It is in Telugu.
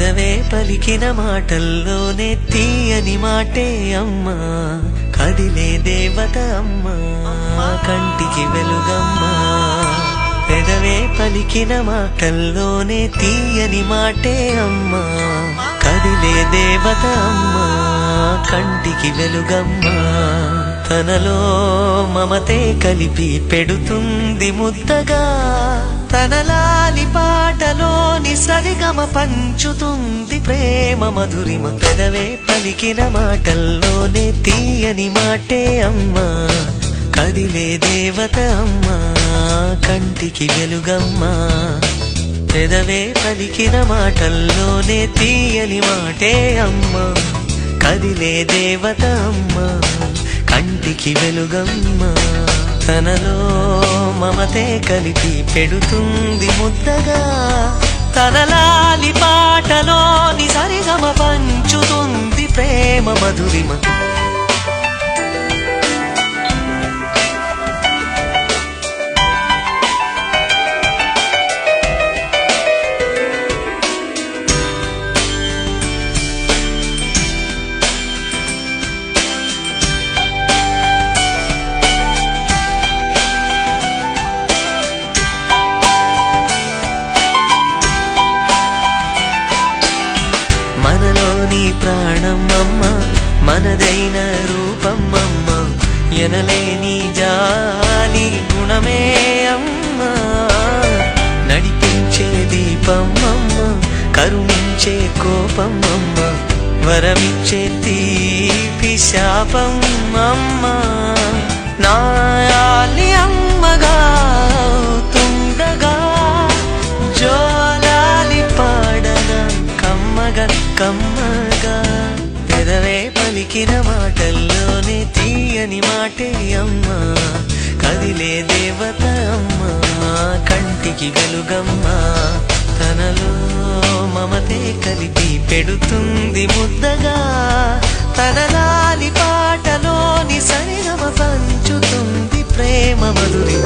పెదవే పలికిన మాటల్లోనే తీయని మాటే అమ్మా, కదిలే దేవత అమ్మా, కంటికి వెలుగమ్మా. పెదవే పలికిన మాటల్లోనే తీయని మాటే అమ్మా, కదిలే దేవత అమ్మా, కంటికి వెలుగమ్మా. తనలో మమతే కలిపి పెడుతుంది ముద్దగా, తన లాలి పాటలోని సరిగమ పంచుతుంది ప్రేమ మధురిమ. పెదవే పలికిన మాటల్లోనే తీయని మాటే అమ్మా, కదిలే దేవత అమ్మా, కంటికి వెలుగమ్మా. పెదవే పలికిన మాటల్లోనే తీయని మాటే అమ్మా, కదిలే దేవత అమ్మా, కంటికి వెలుగమ్మా. తనలో మమతే కలిపి పెడుతుంది ముద్దగా, తన లాలి పాటలోని సరిగమ పంచుతుంది ప్రేమ మధురిమ. మనలోని ప్రాణమమ్మ, మనదైన రూపమమ్మ, ఎనలేని జాలి గుణమే అమ్మా. నడిపించే దీపమమ్మ, కరుణించే కోపమమ్మ, వరమిచ్చే తీపి శాపమమ్మ. నాయాలి అమ్మగా తుండగా, జోలాలి పాడన కమ్మగా కమ్మగా. పెదవే పలికిన మాటల్లోనే తీయని మాటే అమ్మా, కదిలే దేవత అమ్మా, కంటికి వెలుగమ్మా. తనలో మమతే కలిపి పెడుతుంది ముద్దగా, తన లాలి పాటలోని సరిగమ పంచుతుంది ప్రేమ మధురిమ.